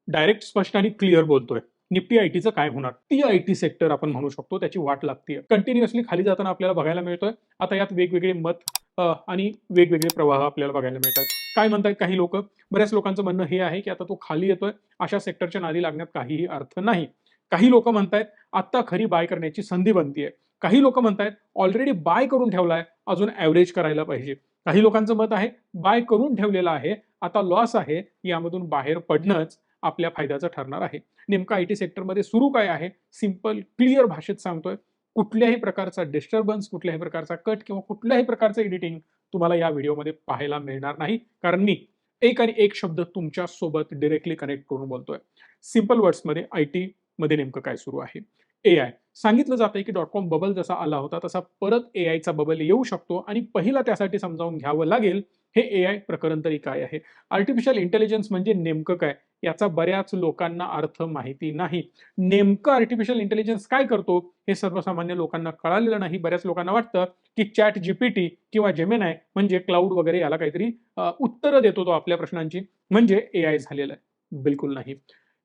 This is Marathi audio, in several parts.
डायरेक्ट, स्पष्ट आणि क्लिअर बोलतोय. निफ्टी आयटीचं काय होणार? ती आयटी सेक्टर आपण म्हणू शकतो, त्याची वाट लागतीये. कंटिन्युअसली खाली जाताना आपल्याला बघायला मिळतोय. आता यात वेगवेगळे मत आणि वेगवेगळे प्रवाह आपल्याला बघायला मिळतात. काय म्हणतायत काही लोक? बऱ्याच लोकांचं म्हणणं हे आहे, की आता तो खाली येतोय, अशा सेक्टरच्या नादी लागण्यात काहीही अर्थ नाही. काही लोक म्हणतायत, आता खरी बाय करण्याची संधी बनतीये. काही लोक म्हणतायत, ऑलरेडी बाय करून ठेवलाय, अजून ॲव्हरेज करायला पाहिजे. काही लोकांचं मत आहे, बाय करून ठेवलेला आहे, आता लॉस आहे, यामधून बाहेर पडणंच आपल्या फायद्याचं ठरणार आहे. नेमकं आयटी सेक्टरमध्ये सुरू काय आहे? सिंपल क्लिअर भाषेत सांगतोय. कुठल्याही प्रकारचा डिस्टर्बन्स, कुठल्याही प्रकारचा कट किंवा कुठल्याही प्रकारचं एडिटिंग तुम्हाला या व्हिडिओमध्ये पाहायला मिळणार नाही. कारण मी एक आणि एक शब्द तुमच्या सोबत डायरेक्टली कनेक्ट करून बोलतोय. सिंपल वर्ड्समध्ये आयटी मध्ये नेमकं काय सुरू आहे? एआय. सांगितलं जातंय की .com बबल जसा आला होता तसा परत एआयचा बबल येऊ शकतो आणि पहिला त्यासाठी समजावून घ्यावं लागेल हे एआय प्रकरण तरी काय आहे. आर्टिफिशियल इंटेलिजन्स म्हणजे नेमकं काय, याचा बऱ्याच लोकांना अर्थ माहिती नाही. नेमकं आर्टिफिशियल इंटेलिजन्स काय करतो हे सर्वसामान्य लोकांना कळालेलं नाही. बऱ्याच लोकांना वाटतं की चॅट जीपीटी किंवा जेमिनाय म्हणजे क्लाउड वगैरे याला काहीतरी उत्तरं देतो तो आपल्या प्रश्नांची, म्हणजे एआय झालेलं आहे. बिलकुल नाही.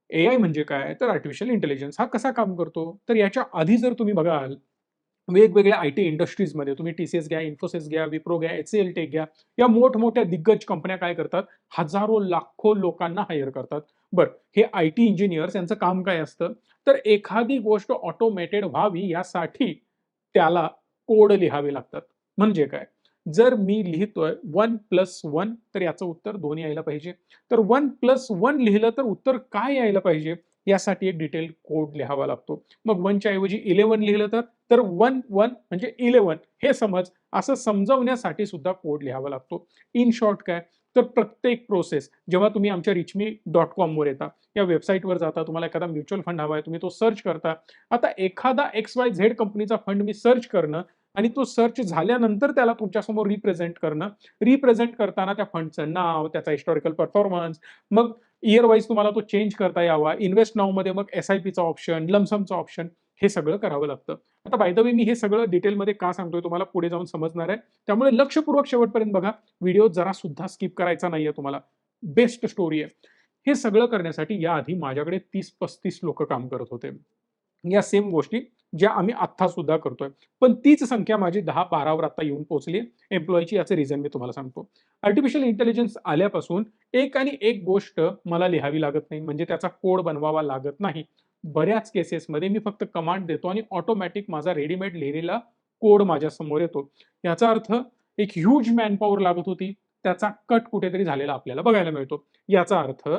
एआय म्हणजे काय? तर आर्टिफिशियल इंटेलिजन्स हा कसा काम करतो? तर याच्या आधी जर तुम्ही बघाल, वेगवेगळ्या आयटी इंडस्ट्रीजमध्ये तुम्ही टीसीएस घ्या, इन्फोसिस घ्या, विप्रो घ्या, एचसीएल टेक घ्या, या मोठमोठ्या दिग्गज कंपन्या काय करतात? हजारो, लाखो लोकांना हायर करतात. बरं, हे आयटी इंजिनियर्स यांचं काम काय असतं? तर एखादी गोष्ट ऑटोमेटेड व्हावी यासाठी त्याला कोड लिहावे लागतात. म्हणजे काय? जर मी लिहितोय 1+1 तर याचं उत्तर 2 यायला पाहिजे. तर 1+1 लिहिलं तर उत्तर काय यायला पाहिजे? यासाठी एक डिटेल कोड लिहावा लागतो. मग 1 च्या ऐवजी 11 लिहिलं तर 1 1 म्हणजे 11 हे समज, असं समजावण्यासाठी सुद्धा कोड लिहावा लागतो. इन शॉर्ट काय? तर प्रत्येक प्रोसेस जेव्हा तुम्ही आमच्या richme.com वर येता, या वेबसाईटवर जाता, तुम्हाला एखादा म्युच्युअल फंड हवा आहे, तुम्ही तो सर्च करता. आता एखादा XYZ कंपनीचा फंड मी सर्च करणं आणि तो सर्च झाल्यानंतर त्याला तुमच्यासमोर रिप्रेझेंट करणं. रिप्रेझेंट करताना त्या फंडचं नाव, त्याचा हिस्टॉरिकल परफॉर्मन्स, मग इयर वाईज तुम्हाला तो चेंज करता यावा. इन्व्हेस्ट नाऊमध्ये मग एस-आय-पीचा ऑप्शन, लमसमचा ऑप्शन, हे सगळं करावं लागतं. आता बाय द वे मी हे सगळं डिटेलमध्ये का सांगतोय तुम्हाला पुढे जाऊन समजणार आहे. त्यामुळे लक्षपूर्वक शेवटपर्यंत बघा. व्हिडिओ जरा सुद्धा स्किप करायचा नाहीये तुम्हाला. बेस्ट स्टोरी आहे. हे सगळं करण्यासाठी याआधी माझ्याकडे 30-35 लोकं काम करत होते. या सेम गोष्टी ज्या आम्ही आत्ता सुद्धा करतोय. पण तीच संख्या माझी 10-12 वर आता येऊन पोहोचली एम्प्लॉयीची. याचं रिझन मी तुम्हाला सांगतो. आर्टिफिशियल इंटेलिजन्स आल्यापासून एक आणि एक गोष्ट मला लिहावी लागत नाही, म्हणजे त्याचा कोड बनवावा लागत नाही. बऱ्याच केसेसमध्ये मी फक्त कमांड देतो आणि ऑटोमॅटिक माझा रेडीमेड लिहिलेला कोड माझ्यासमोर येतो. याचा अर्थ एक ह्यूज मॅनपॉवर लागत होती, त्याचा कट कुठेतरी झालेला आपल्याला बघायला मिळतो. याचा अर्थ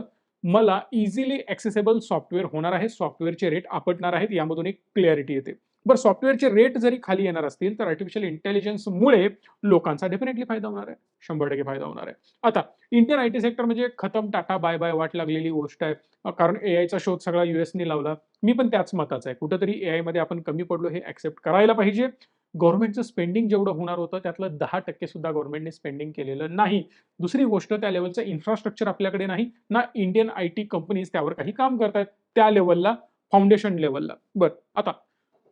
मला इझिली ॲक्सेसिबल सॉफ्टवेअर होणार आहे. सॉफ्टवेअरचे रेट आपटणार आहेत, यामधून एक क्लॅरिटी येते. बरं, सॉफ्टवेअरचे रेट जरी खाली येणार असतील, तर आर्टिफिशियल इंटेलिजन्समुळे लोकांचा डेफिनेटली फायदा होणार आहे. 100% फायदा होणार आहे. आता इंडियन आयटी सेक्टर म्हणजे खतम, टाटा बाय बाय, वाट लागलेली गोष्ट आहे. कारण एआयचा शोध सगळा यूएसनी लावला. मी पण त्याच मताचा आहे. कुठेतरी एआयमध्ये आपण कमी पडलो हे ॲक्सेप्ट करायला पाहिजे. गव्हर्नमेंटचं स्पेंडिंग जेवढं होणार होतं, त्यातलं 10% सुद्धा गव्हर्नमेंटने स्पेंडिंग केलेलं नाही. दुसरी गोष्ट, त्या लेव्हलचं इन्फ्रास्ट्रक्चर आपल्याकडे नाही. ना इंडियन आयटी कंपनीज त्यावर काही काम करतायत त्या लेव्हलला, फाउंडेशन लेव्हलला. बरं, आता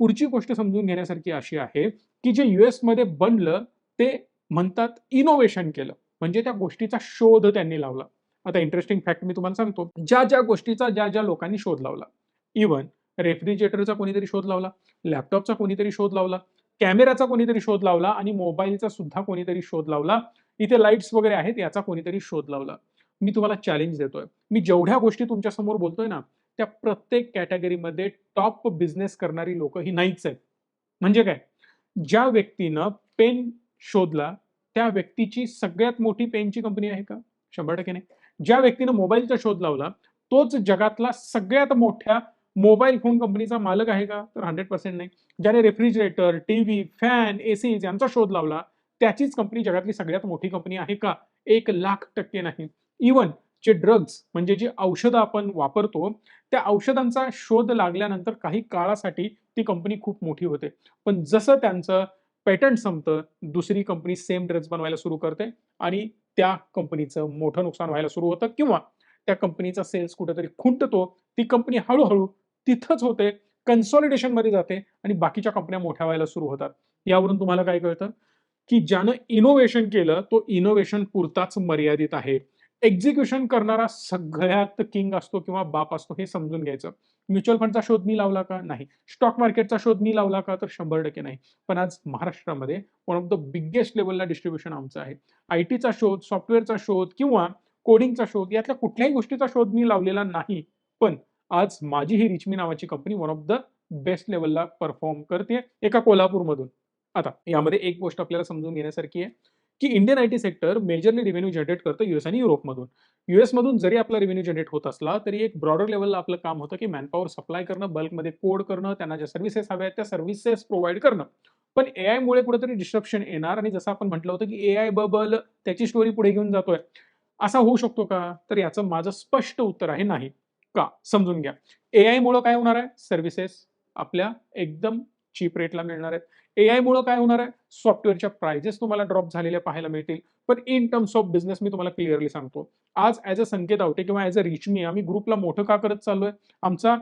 पुढची गोष्ट समजून घेण्यासारखी अशी आहे, की जे यूएसमध्ये बनलं ते म्हणतात इनोव्हेशन केलं. म्हणजे त्या गोष्टीचा शोध त्यांनी लावला. आता इंटरेस्टिंग फॅक्ट मी तुम्हाला सांगतो. ज्या गोष्टीचा ज्या लोकांनी शोध लावला, इव्हन रेफ्रिजरेटरचा कोणीतरी शोध लावला, लॅपटॉपचा कोणीतरी शोध लावला, कॅमेराचा कोणीतरी शोध लावला आणि मोबाईलचा सुद्धा कोणीतरी शोध लावला. इथे लाईट्स वगैरे आहेत, याचा कोणीतरी शोध लावला. मी तुम्हाला चॅलेंज देतोय. मी जेवढ्या गोष्टी तुमच्या समोर बोलतोय ना, त्या प्रत्येक कॅटेगरीमध्ये टॉप बिझनेस करणारी लोकं ही नाहीच आहेत. म्हणजे काय? ज्या व्यक्तीनं पेन शोधला, त्या व्यक्तीची सगळ्यात मोठी पेनची कंपनी आहे का? 100% नाही. ज्या व्यक्तीनं मोबाईलचा शोध लावला, तोच जगातला सगळ्यात मोठ्या मोबाईल फोन कंपनीचा मालक आहे का? तर 100% नाही. ज्याने रेफ्रिजरेटर, टीव्ही, फॅन, एसीज यांचा शोध लावला, त्याचीच कंपनी जगातली सगळ्यात मोठी कंपनी आहे का? 1,00,000% नाही. इव्हन जे ड्रग्ज म्हणजे जी औषधं आपण वापरतो, त्या औषधांचा शोध लागल्यानंतर काही काळासाठी ती कंपनी खूप मोठी होते. पण जसं त्यांचं पेटंट संपतं, दुसरी कंपनी सेम ड्रग्ज बनवायला सुरू करते आणि त्या कंपनीचं मोठं नुकसान व्हायला सुरू होतं किंवा त्या कंपनीचा सेल्स कुठेतरी खुंटतो. ती कंपनी हळू तिथंच होते, कन्सॉलिडेशनमध्ये जाते आणि बाकीच्या कंपन्या मोठ्या व्हायला सुरू होतात. यावरून तुम्हाला काय कळतं? की ज्यानं इनोव्हेशन केलं, तो इनोव्हेशन पुरताच मर्यादित आहे. एक्झिक्युशन करणारा सगळ्यात किंग असतो किंवा बाप असतो हे समजून घ्यायचं. म्युच्युअल फंडचा शोध मी लावला का? नाही. स्टॉक मार्केटचा शोध मी लावला का? तर 100% नाही. पण आज महाराष्ट्रामध्ये वन ऑफ द बिगेस्ट लेव्हलला डिस्ट्रिब्युशन आमचं आहे. आयटीचा शोध, सॉफ्टवेअरचा शोध किंवा कोडिंगचा शोध यातल्या कुठल्याही गोष्टीचा शोध मी लावलेला नाही. पण आज माझी ही रिचमी नावाची company one of the best लेव्हलला परफॉर्म करते एका कोल्हापूरमधून. आता यामध्ये एक गोष्ट आपल्याला समजून घेण्यासारखी आहे, की Indian IT sector majorly revenue generate करतं यूएस आणि युरोपमधून. यूएसमधून जरी आपला रेव्हेन्यू जनरेट होत असला, तरी एक ब्रॉडर लेव्हलला आपलं काम होतं, की मॅनपॉवर सप्लाय करणं, बल्कमध्ये कोड करणं, त्यांना ज्या सर्व्हिसेस हव्या आहेत त्या सर्व्हिसेस प्रोव्हाईड करणं. पण एआयमुळे कुठेतरी डिस्ट्रप्शन येणार आणि जसं आपण म्हटलं होतं, की एआय बबल त्याची स्टोरी पुढे घेऊन जातोय. असा होऊ शकतो का? तर याचं माझं स्पष्ट उत्तर आहे नाही. का? समजून घ्या. एआयमुळं काय होणार आहे? सर्व्हिसेस आपल्या एकदम चीप रेटला मिळणार आहेत. एआयमुळं काय होणार आहे? सॉफ्टवेअरच्या प्राइजेस तुम्हाला ड्रॉप झालेल्या पाहायला मिळतील. पण इन टर्म्स ऑफ बिझनेस मी तुम्हाला क्लिअरली सांगतो. आज ॲज अ संकेत आवटे किंवा ॲज अ रिचमी आम्ही ग्रुपला मोठं का करत चाललोय? आमचा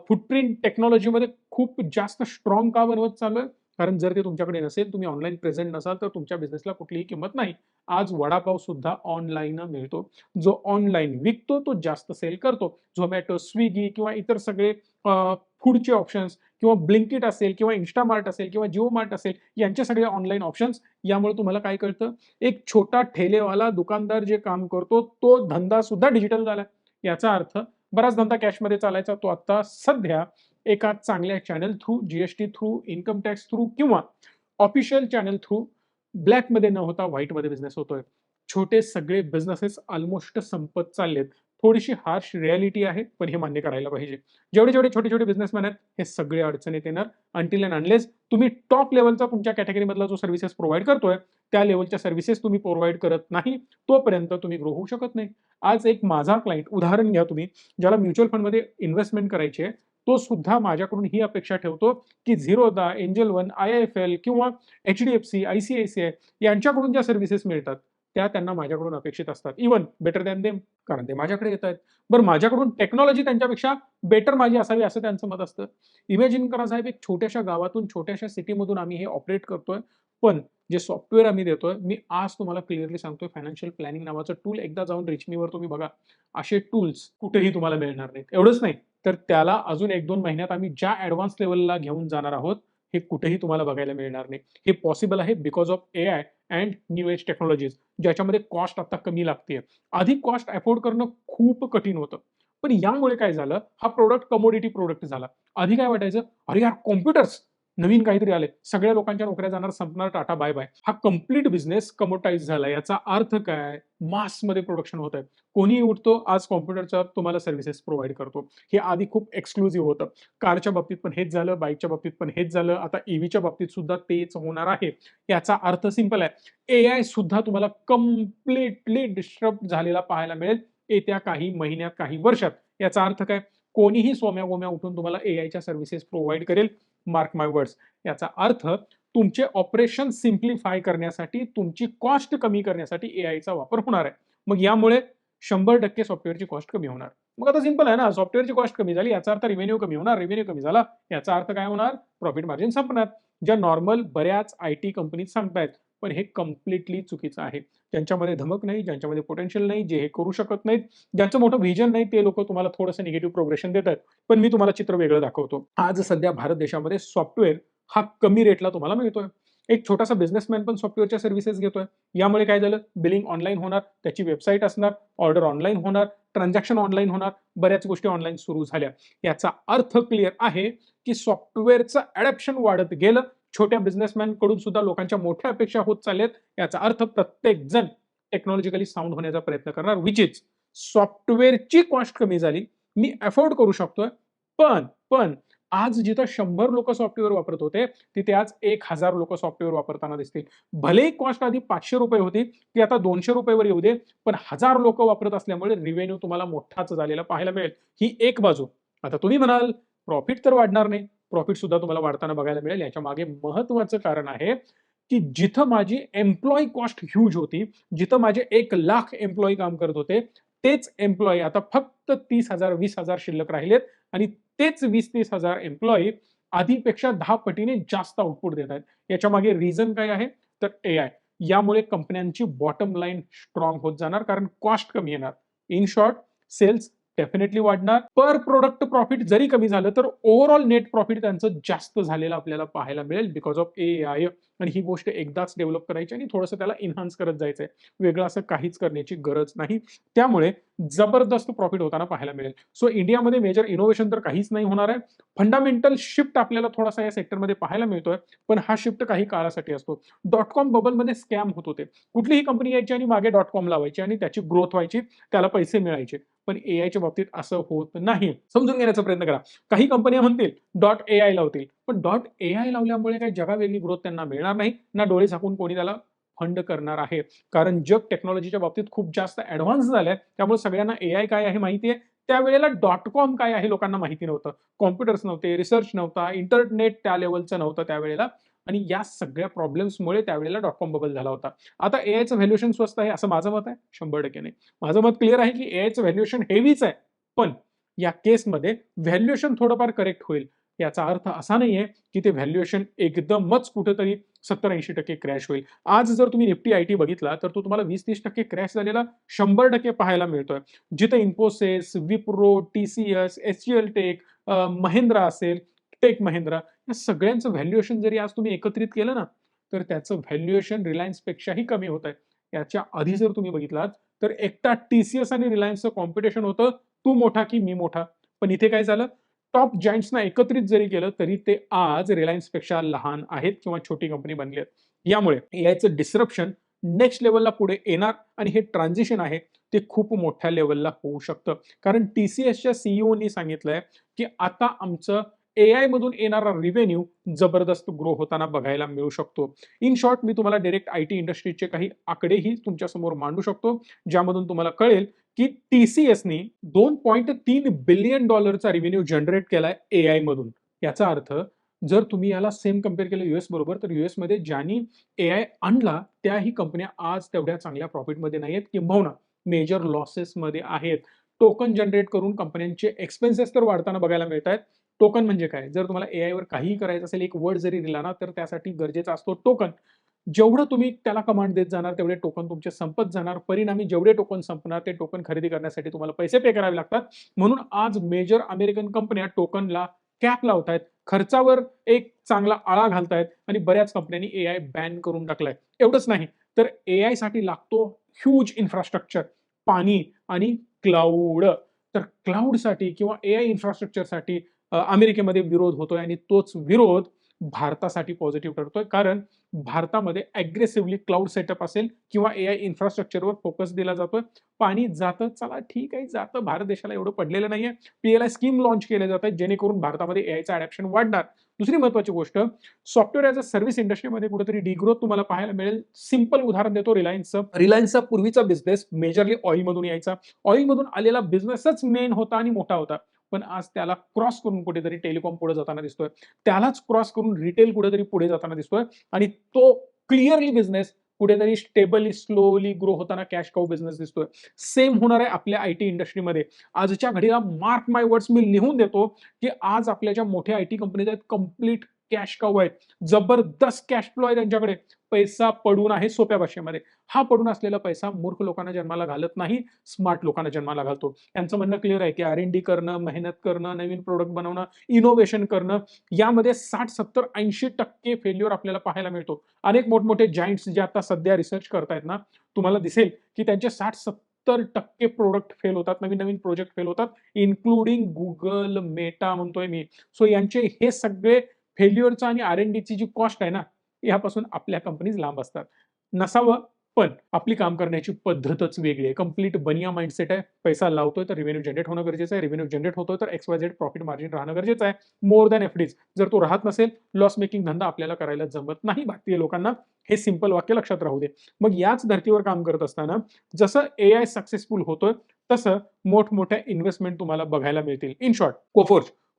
फुटप्रिंट टेक्नॉलॉजीमध्ये खूप जास्त स्ट्राँग का बनवत चाललोय? कारण जर ते तुमच्याकडे नसेल, तुम्ही ऑनलाईन प्रेझेंट नसाल, तर तुमच्या बिझनेसला कुठलीही किंमत नाही. आज वडापाव सुद्धा ऑनलाईन मिळतो. जो ऑनलाईन विकतो तो जास्त सेल करतो. Zomato, Swiggy किंवा इतर सगळे फूडचे ऑप्शन्स किंवा Blinkit असेल किंवा Instamart असेल किंवा JioMart असेल, यांचे सगळे ऑनलाईन ऑप्शन्स. यामुळे तुम्हाला काय कळतं? एक छोटा ठेलेवाला दुकानदार जे काम करतो, तो धंदा सुद्धा डिजिटल झाला. याचा अर्थ बराच धंदा कॅशमध्ये चालायचा, तो आता सध्या एका चांगल्या channel through, GST through, income tax through किंवा ऑफिशियल चॅनल थ्रू ब्लॅकमध्ये न होता व्हाईटमध्ये बिझनेस होतोय. छोटे सगळे बिझनेसेस ऑलमोस्ट संपत चाललेत. थोडीशी हार्श रिॲलिटी आहे, पण हे मान्य करायला पाहिजे. जेवढे छोटे-छोटे बिझनेसमॅन आहेत, हे सगळे अडचणीत येणार अंटिल अँड अनलेस तुम्ही टॉप लेव्हलचा तुमच्या कॅटेगरीमधला जो सर्व्हिसेस प्रोव्हाईड करतोय, त्या लेव्हलच्या सर्व्हिसेस तुम्ही प्रोव्हाईड करत नाही, तोपर्यंत तुम्ही ग्रो होऊ शकत नाही. आज एक माझा क्लायंट उदाहरण घ्या तुम्ही, ज्याला म्युच्युअल फंडमध्ये इन्व्हेस्टमेंट करायची आहे, तो सुद्धा माझ्याकडून ही अपेक्षा ठेवतो, की झिरोदा, एंजल वन, आय-आय-एफ-एल किंवा एच-डी-एफ-सी, आय-सी-आय-सी-आय यांच्याकडून ज्या सर्व्हिसेस मिळतात, त्या त्यांना माझ्याकडून अपेक्षित असतात. इव्हन बेटर दॅन देम, कारण ते माझ्याकडे येतायत. बरं माझ्याकडून टेक्नॉलॉजी त्यांच्यापेक्षा बेटर माझी असावी असं त्यांचं मत असतं. इमॅजिन करा साहेब, एक छोट्याशा गावातून, छोट्याशा सिटीमधून आम्ही हे ऑपरेट करतोय. पण जे सॉफ्टवेअर आम्ही देतोय, मी आज तुम्हाला क्लिअरली सांगतोय, फायनान्शियल प्लॅनिंग नावाचं टूल एकदा जाऊन रिचमीवर तुम्ही बघा. असे टूल्स कुठेही तुम्हाला मिळणार नाहीत. एवढंच नाही, तर त्याला अजून 1-2 महिन्यात आम्ही ज्या ॲडव्हान्स लेव्हलला घेऊन जाणार आहोत, हे कुठेही तुम्हाला बघायला मिळणार नाही. हे पॉसिबल आहे because of AI and new age technologies, ज्याच्यामध्ये कॉस्ट आता कमी लागते. आधी कॉस्ट अफोर्ड करणं खूप कठीण होतं. पण यामुळे काय झालं, हा प्रॉडक्ट कमोडिटी प्रॉडक्ट झाला. आधी काय वाटायचं, "अरे यार कॉम्प्युटर्स, नवीन काहीतरी आलंय. सगळ्या लोकांच्या नोकऱ्या जाणार, संपणार, टाटा बाय-बाय." हा कंप्लीट बिझनेस कमोटाईज झाला. याचा अर्थ काय? मासमध्ये प्रोडक्शन होतंय. कोणीही उठतो, आज कॉम्प्युटरच्या तुम्हाला सर्व्हिसेस प्रोव्हाईड करतो. हे आधी खूप एक्सक्लुझिव्ह होतं. कारच्या बाबतीत पण हेच झालं, बाईकच्या बाबतीत पण हेच झालं. आता ईव्हीच्या बाबतीत सुद्धा तेच होणार आहे. याचा अर्थ सिंपल आहे. एआय सुद्धा तुम्हाला कंप्लीटली डिस्टर्ब झालेला पाहायला मिळेल येत्या काही महिन्यात, काही वर्षात. याचा अर्थ काय? कोणीही सोम्या-गोम्या उठून तुम्हाला एआयच्या सर्व्हिसेस प्रोव्हाईड करेल. मार्क माय वर्ड्स. याचा अर्थ तुमचे ऑपरेशन सिम्प्लिफाय करण्यासाठी, तुमची कॉस्ट कमी करण्यासाठी एआयचा वापर होणार आहे. मग यामुळे 100% सॉफ्टवेअरची कॉस्ट कमी होणार. मग आता सिंपल आहे ना, सॉफ्टवेअरची कॉस्ट कमी झाली, याचा अर्थ रेव्हेन्यू कमी होणार. रेव्हेन्यू कमी झाला, याचा अर्थ काय होणार? प्रॉफिट मार्जिन संपणार. ज्या नॉर्मल बऱ्याच आयटी कंपनीज सांगतायत, पण हे कंप्लीटली चुकीचं आहे. ज्यांच्यामध्ये धमक नाही, ज्यांच्यामध्ये पोटेन्शियल नाही, जे हे करू शकत नाहीत, ज्यांचं मोठं व्हिजन नाही, ते लोकं तुम्हाला थोडंसं निगेटिव्ह प्रोग्रेशन देतायत. पण मी तुम्हाला चित्र वेगळं दाखवतो. आज सध्या भारत देशामध्ये सॉफ्टवेअर हा कमी रेटला तुम्हाला मिळतोय. एक छोटासा बिझनेसमॅन पण सॉफ्टवेअरच्या सर्व्हिसेस घेतोय. यामुळे काय झालं? बिलिंग ऑनलाईन होणार, त्याची वेबसाईट असणार, ऑर्डर ऑनलाईन होणार, ट्रान्झॅक्शन ऑनलाईन होणार, बऱ्याच गोष्टी ऑनलाईन सुरू झाल्या. याचा अर्थ क्लिअर आहे, की सॉफ्टवेअरचं अडॅप्शन वाढत गेलं. छोट्या बिझनेसमॅनकडून सुद्धा लोकांच्या मोठ्या अपेक्षा होत चालल्यात. याचा अर्थ प्रत्येकजण टेक्नॉलॉजिकली साउंड होण्याचा प्रयत्न करणार, व्हिच इज सॉफ्टवेअरची कॉस्ट कमी झाली. मी अफोर्ड करू शकतोय. पण आज जिथं 100 लोकं सॉफ्टवेअर वापरत होते, तिथे आज 1000 लोकं सॉफ्टवेअर वापरताना दिसतील. भलेही कॉस्ट आधी ₹500 होती, ती आता ₹200 वर येऊ दे, पण 1000 लोकं वापरत असल्यामुळे रिव्हेन्यू तुम्हाला मोठाच झालेला पाहायला मिळेल. ही एक बाजू. आता तुम्ही म्हणाल, प्रॉफिट तर वाढणार नाही. प्रॉफिट सुद्धा तुम्हाला वाढताना बघायला मिळेल. याच्यामागे महत्त्वाचं कारण आहे, की जिथं माझी एम्प्लॉयी कॉस्ट ह्यूज होती, जिथं माझे 1,00,000 एम्प्लॉयी काम करत होते, तेच एम्प्लॉयी आता फक्त 30,000 20,000 शिल्लक राहिलेत आणि तेच 20-30,000 एम्प्लॉयी आधीपेक्षा 10 पटीने जास्त आउटपुट देत आहेत. याच्यामागे रिझन काय आहे? तर एआय. यामुळे कंपन्यांची बॉटम लाईन स्ट्रॉंग होत जाणार, कारण कॉस्ट कमी येणार. इन शॉर्ट, सेल्स डेफिनेटली वाढणार. पर प्रोडक्ट प्रॉफिट जरी कमी झालं तर ओव्हरऑल नेट प्रॉफिट त्यांचं जास्त झालेलं आपल्याला पाहायला मिळेल बिकॉज ऑफ AI. आणि ही गोष्ट एकदाच डेव्हलप करायची आणि थोडंसं त्याला इन्हान्स करत जायचंय. वेगळं असं काहीच करण्याची गरज नाही. त्यामुळे जबरदस्त प्रॉफिट होताना पाहायला मिळेल. सो इंडियामध्ये मेजर इनोव्हेशन तर काहीच नाही होणार आहे. फंडामेंटल शिफ्ट आपल्याला थोडासा या सेक्टरमध्ये पाहायला मिळतोय, पण हा शिफ्ट काही काळासाठी असतो. .com बबलमध्ये स्कॅम होत होते. कुठलीही कंपनी यायची आणि मागे .com लावायची आणि त्याची ग्रोथ व्हायची, त्याला पैसे मिळायचे. पण AIच्या बाबतीत असं होत नाही. समजून घेण्याचा प्रयत्न करा. काही कंपन्या म्हणतील .AI लावतील, पण .AI लावल्यामुळे काही जगावेगळी ग्रोथ त्यांना मिळणार नाही, ना डोळे झाकून कोणी त्याला फंड करणार आहे. कारण जग टेक्नॉलॉजीच्या बाबतीत खूप जास्त ॲडव्हान्स झालंय. त्यामुळे सगळ्यांना AI काय आहे माहिती आहे. त्यावेळेला .com काय आहे लोकांना माहिती नव्हतं. कॉम्प्युटर्स नव्हते, रिसर्च नव्हता, इंटरनेट त्या लेव्हलचं नव्हतं त्यावेळेला. आणि या सगळ्या प्रॉब्लेम्समुळे त्यावेळेला .com बबल झाला होता. आता AIचं व्हॅल्युएशन स्वस्त आहे असं माझं मत आहे? 100% नाही. माझं मत क्लिअर आहे की AIचं व्हॅल्युएशन हेवीच आहे. पण या केसमध्ये व्हॅल्युएशन थोडंफार करेक्ट होईल. याचा अर्थ असा नाहीये की ते व्हॅल्युएशन एकदमच कुठेतरी 70-80% क्रॅश होईल. आज जर तुम्ही निफ्टी आयटी बघितला तर तो तुम्हाला 20-30% क्रॅश झालेला 100% पाहायला मिळतोय. जिथे Infosys, Wipro, TCS, HCL tech, Mahindra असेल, टेक महिंद्रा, या सगळ्यांचं व्हॅल्युएशन जरी आज तुम्ही एकत्रित केलं ना, तर त्याचं व्हॅल्युएशन रिलायन्सपेक्षाही कमी होत आहे. याच्या आधी जर तुम्ही बघितलात तर एकटा TCS आणि रिलायन्सचं कॉम्पिटिशन होतं, तू मोठा की मी मोठा. पण इथे काय झालं? टॉप जायंट्सना एकत्रित जरी केलं तरी ते आज रिलायन्सपेक्षा लहान आहेत किंवा छोटी कंपनी बनली आहेत. यामुळे AIचं डिस्रप्शन नेक्स्ट लेव्हलला पुढे येणार आणि हे ट्रान्झिशन आहे ते खूप मोठ्या लेव्हलला होऊ शकतं. कारण TCSच्या CEOनी सांगितलंय की आता आमचं AI मधून येणारा रिव्हेन्यू जबरदस्त ग्रो होताना बघायला मिळू शकतो. इन शॉर्ट, मी तुम्हाला डायरेक्ट IT इंडस्ट्रीचे काही आकडेही तुमच्यासमोर मांडू शकतो, ज्यामधून तुम्हाला कळेल की TCSनी $2.3 बिलियन रिव्हेन्यू जनरेट केलाय AI मधून. याचा अर्थ जर तुम्ही याला सेम कंपेअर केलं US बरोबर, तर US मध्ये ज्यांनी AI आणला त्याही कंपन्या आज तेवढ्या चांगल्या प्रॉफिटमध्ये नाहीयेत, किंबहुना मेजर लॉसेसमध्ये आहेत. टोकन जनरेट करून कंपन्यांचे एक्सपेन्सेस तर वाढताना बघायला मिळत आहेत. टोकन म्हणजे काय? जर तुम्हाला AI वर काहीही करायचं असेल, एक वर्ड जरी दिला ना, तर त्यासाठी गरजेचा असतो टोकन. जेवढं तुम्ही त्याला कमांड देत जाणार तेवढे टोकन तुमचे संपत जाणार. परिणामी जेवढे टोकन संपणार ते टोकन खरेदी करण्यासाठी तुम्हाला पैसे पे करावे लागतात. म्हणून आज मेजर अमेरिकन कंपन्या टोकनला कॅप लावतायत. खर्चावर एक चांगला आळा घालतायत आणि बऱ्याच कंपन्यांनी AI बॅन करून टाकलाय. एवढंच नाही तर AI साठी लागतो ह्यूज इन्फ्रास्ट्रक्चर, पाणी आणि क्लाउड. तर क्लाउडसाठी किंवा AI इन्फ्रास्ट्रक्चरसाठी अमेरिकेमध्ये विरोध होतोय आणि तोच विरोध भारतासाठी पॉझिटिव्ह ठरतोय. कारण भारतामध्ये अग्रेसिव्हली क्लाउड सेटअप असेल किंवा AI इन्फ्रास्ट्रक्चरवर फोकस दिला जातोय. पाणी जातं, चला ठीक आहे जातं, भारत देशाला एवढं पडलेलं नाहीये. PLI स्कीम लॉन्च केल्या जात आहेत जेणेकरून भारतामध्ये AIचं अडॅप्शन वाढणार. दुसरी महत्त्वाची गोष्ट, सॉफ्टवेअर ॲज अ सर्व्हिस इंडस्ट्रीमध्ये कुठेतरी डिग्रोथ तुम्हाला पाहायला मिळेल. सिंपल उदाहरण देतो रिलायन्सचं. रिलायन्सचा पूर्वीचा बिझनेस मेजरली ऑइलमधून यायचा. ऑइलमधून आलेला बिझनेसच मेन होता आणि मोठा होता. पण आज त्याला क्रॉस करून कुठेतरी टेलिकॉम पुढे जाताना दिसतोय. त्यालाच क्रॉस करून रिटेल कुठेतरी पुढे जाताना दिसतोय आणि तो क्लिअरली बिझनेस कुठेतरी स्टेबली, स्लोली ग्रो होताना कॅश काऊ बिझनेस दिसतोय. सेम होणार आहे आपल्या IT इंडस्ट्रीमध्ये. आजच्या घडीला मार्क माय वर्ड्स, मी लिहून देतो की आज आपल्या ज्या मोठ्या IT कंपनीज आहेत, कंप्लीट कॅश काऊ आहेत. जबरदस्त कॅश फ्लो आहे त्यांच्याकडे. पैसा पडून आहे सोप्या भाषेमध्ये. हा पडून असलेला पैसा मूर्ख लोकांना जन्माला घालत नाही, स्मार्ट लोकांना जन्माला घालतो. यांचं म्हणणं क्लिअर आहे की R&D करणं, मेहनत करणं, नवीन प्रोडक्ट बनवणं, इनोव्हेशन करणं, यामध्ये 60, 70, 80% फेल्युअर आपल्याला पाहायला मिळतो. अनेक मोठमोठे जायंट्स जे आता सध्या रिसर्च करतायत ना, तुम्हाला दिसेल की त्यांचे 60-70% प्रोडक्ट फेल होतात, नवीन-नवीन प्रोजेक्ट फेल होतात, इन्क्लुडिंग Google, Meta म्हणतोय मी. सो यांचे हे सगळे फेल्युअरचं आणि R&Dची जी कॉस्ट आहे ना, यापासून आपल्या कंपनीज लांब असतात. नसावं, पण आपली काम करण्याची पद्धतच वेगळी आहे. कंप्लीट बनिया माइंडसेट आहे. पैसा लावतोय तर रिव्हेन्यू जनरेट होणं गरजेचं आहे. रिव्हेन्यू जनरेट होतोय तर XYZ प्रॉफिट मार्जिन राहणं गरजेचं आहे. More than FDs. जर तो राहत नसेल, लॉस मेकिंग धंदा आपल्याला करायला जमत नाही. भारतीय लोकांना हे सिंपल वाक्य लक्षात राहू दे. मग याच धर्तीवर काम करत असताना जसं AI सक्सेसफुल होतोय, तसं मोठमोठ्या इन्व्हेस्टमेंट तुम्हाला बघायला मिळतील. इन शॉर्ट,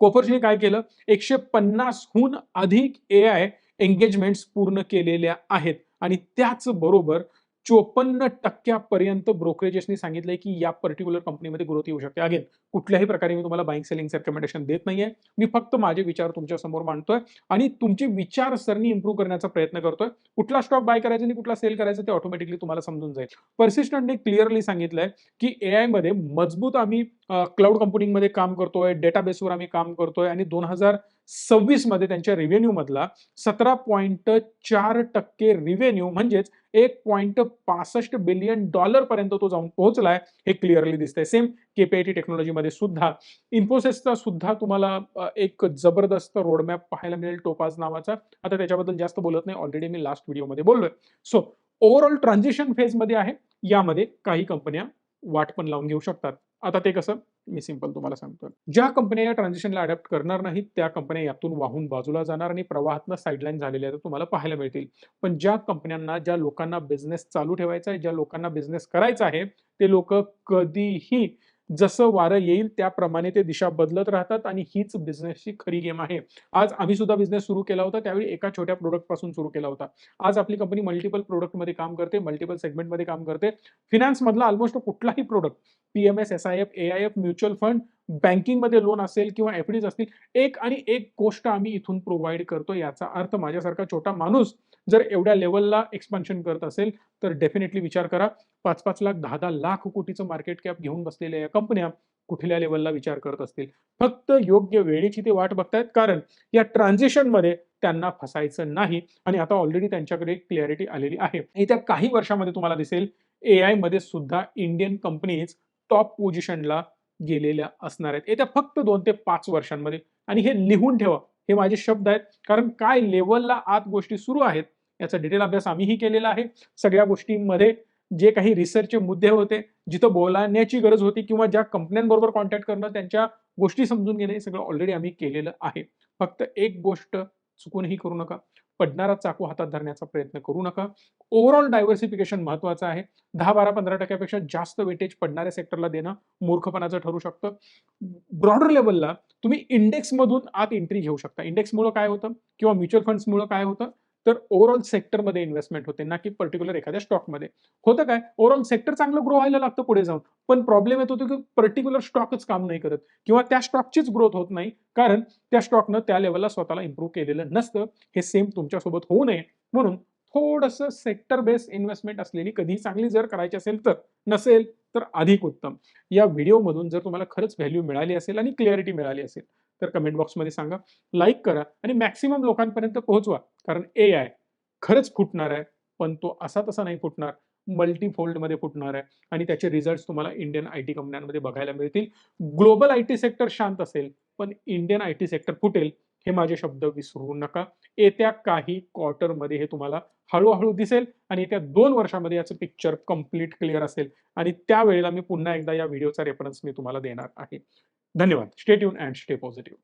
कोफोर्जने काय केलं? 150 हून अधिक AI एंगेजमेंट्स पूर्ण केलेल्या आहेत आणि त्याचबरोबर 54% ब्रोकरेजेसनी सांगितलंय की या पर्टिक्युलर कंपनीमध्ये ग्रोथ येऊ शकते. अगेन कुठल्याही प्रकारे मी तुम्हाला बाईंग सेलिंगचं रिकमेंडेशन देत नाहीये. मी फक्त माझे विचार तुमच्या समोर मांडतोय आणि तुमची विचारसरणी इम्प्रूव्ह करण्याचा प्रयत्न करतोय. कुठला स्टॉक बाय करायचा आणि कुठला सेल करायचा ते ऑटोमॅटिकली तुम्हाला समजून जाईल. पर्सिस्टंटने क्लिअरली सांगितलंय की एआयमध्ये मजबूत आम्ही क्लाउड कंप्युटिंगमध्ये काम करतोय, डेटाबेसवर आम्ही काम करतोय आणि 2026 मध्ये त्यांच्या रेव्हेन्यू मधला 17.4% रिव्हेन्यू म्हणजेच $1.65 बिलियन पर्यंत तो जाऊन पोहोचलाय हे क्लिअरली दिसतंय. सेम केपीआयटी टेक्नॉलॉजीमध्ये सुद्धा इन्फोसिसचा सुद्धा तुम्हाला एक जबरदस्त रोडमॅप पाहायला मिळेल टोपाज नावाचा. आता त्याच्याबद्दल जास्त बोलत नाही, ऑलरेडी मी लास्ट व्हिडिओमध्ये बोललोय. सो ओव्हरऑल ट्रान्झिशन फेजमध्ये आहे. यामध्ये काही कंपन्या वाट पण लावून घेऊ शकतात. आता ते कसं मी सिंपल तुम्हाला सांगतो. ज्या कंपन्या या ट्रान्झिशनला अडॅप्ट करणार नाहीत त्या कंपन्या यातून वाहून बाजूला जाणार आणि प्रवाहातनं साईडलाईन झालेल्या तुम्हाला पाहायला मिळतील. पण ज्या कंपन्यांना, ज्या लोकांना बिझनेस चालू ठेवायचा आहे, ज्या लोकांना बिझनेस करायचा आहे, ते लोक कधीही जसं वारं येईल त्याप्रमाणे ते दिशा बदलत राहतात आणि हीच बिझनेसची खरी गेम आहे. आज आम्ही सुद्धा बिझनेस सुरू केला होता, त्यावेळी एका छोट्या प्रोडक्ट पासून सुरू केला होता. आज आपली कंपनी मल्टिपल प्रोडक्टमध्ये काम करते, मल्टिपल सेगमेंटमध्ये काम करते. फिनान्स मधला ऑलमोस्ट कुठलाही प्रोडक्ट, पीएमएस, एसआयएफ, एआयएफ, म्युच्युअल फंड, बँकिंगमध्ये लोन असेल किंवा एफडीज असतील, एक आणि एक गोष्ट आम्ही इथून प्रोव्हाइड करतो. याचा अर्थ माझ्यासारखा छोटा माणूस जर एवढ्या लेवलला एक्सपान्शन करत असेल तर डेफिनेटली विचार करा 5-5 लाख 10-10 लाख कोटीचं मार्केट कॅप घेऊन बसलेल्या या कंपन्या कुठल्या लेवलला विचार करत असतील. फक्त योग्य वेळेची ते वाट बघतायत, कारण या ट्रान्झिशनमध्ये त्यांना फसायचं नाही आणि आता ऑलरेडी त्यांच्याकडे क्लॅरिटी आलेली आहे. येत्या काही वर्षामध्ये तुम्हाला दिसेल एआय मध्ये सुद्धा इंडियन कंपनीज टॉप पोझिशनला गेलेल्या असणार आहेत येत्या फक्त 2 ते 5 वर्षांमध्ये. आणि हे लिहून ठेवा, हे माझे शब्द आहेत, कारण काय लेवलला आत गोष्टी सुरू आहेत याचा डिटेल अभ्यास आम्हीही केलेला आहे. सगळ्या गोष्टींमध्ये जे काही रिसर्चचे मुद्दे होते, जिथं बोलण्याची गरज होती किंवा ज्या कंपन्यांबरोबर कॉन्टॅक्ट करणं, त्यांच्या गोष्टी समजून घेणं, हे सगळं ऑलरेडी आम्ही केलेलं आहे. फक्त एक गोष्ट चुकूनही करू नका, पडणारा चाकू हातात धरण्याचा प्रयत्न करू नका. ओव्हरऑल डायव्हर्सिफिकेशन महत्वाचं आहे. 10-12-15% जास्त वेटेज पडणाऱ्या सेक्टरला देणं मूर्खपणाचं ठरू शकतं. ब्रॉडर लेवलला तुम्ही इंडेक्समधून आत एंट्री घेऊ शकता. इंडेक्समुळे काय होतं किंवा म्युच्युअल फंड्समुळे काय होतं, तर ओव्हरऑल सेक्टरमध्ये इन्व्हेस्टमेंट होते, ना की पर्टिक्युलर एखाद्या स्टॉकमध्ये. होतं काय, ओव्हरऑल सेक्टर चांगलं ग्रो व्हायला लागतं पुढे जाऊन, पण प्रॉब्लेम येत होतो की पर्टिक्युलर स्टॉकच काम नाही करत किंवा त्या स्टॉकचीच ग्रोथ होत नाही, कारण त्या स्टॉकनं त्या लेवलला स्वतःला इम्प्रूव्ह केलेलं नसतं. हे सेम तुमच्यासोबत होऊ नये म्हणून थोडंसं सेक्टर बेस्ड इन्व्हेस्टमेंट असलेली कधी चांगली जर करायची असेल तर, नसेल तर अधिक उत्तम. या व्हिडिओमधून जर तुम्हाला खरंच व्हॅल्यू मिळाली असेल आणि क्लॅरिटी मिळाली असेल तर कमेंट बॉक्समध्ये सांगा, लाईक करा आणि मॅक्सिमम लोकांपर्यंत पोहोचवा. कारण एआय खरंच फुटणार आहे, पण तो असा तसा नाही फुटणार, मल्टीफोल्डमध्ये फुटणार आहे आणि त्याचे रिझल्ट्स तुम्हाला इंडियन आयटी कंपन्यांमध्ये बघायला मिळतील. ग्लोबल आयटी सेक्टर शांत असेल, पण इंडियन आयटी सेक्टर फुटेल, हे माझे शब्द विसरू नका. येत्या काही क्वार्टरमध्ये हे तुम्हाला हळूहळू दिसेल आणि येत्या 2 वर्षामध्ये याचं पिक्चर कंप्लीट क्लिअर असेल आणि त्यावेळेला मी पुन्हा एकदा या व्हिडिओचा रेफरन्स मी तुम्हाला देणार आहे. धन्यवाद. Stay tune and stay positive.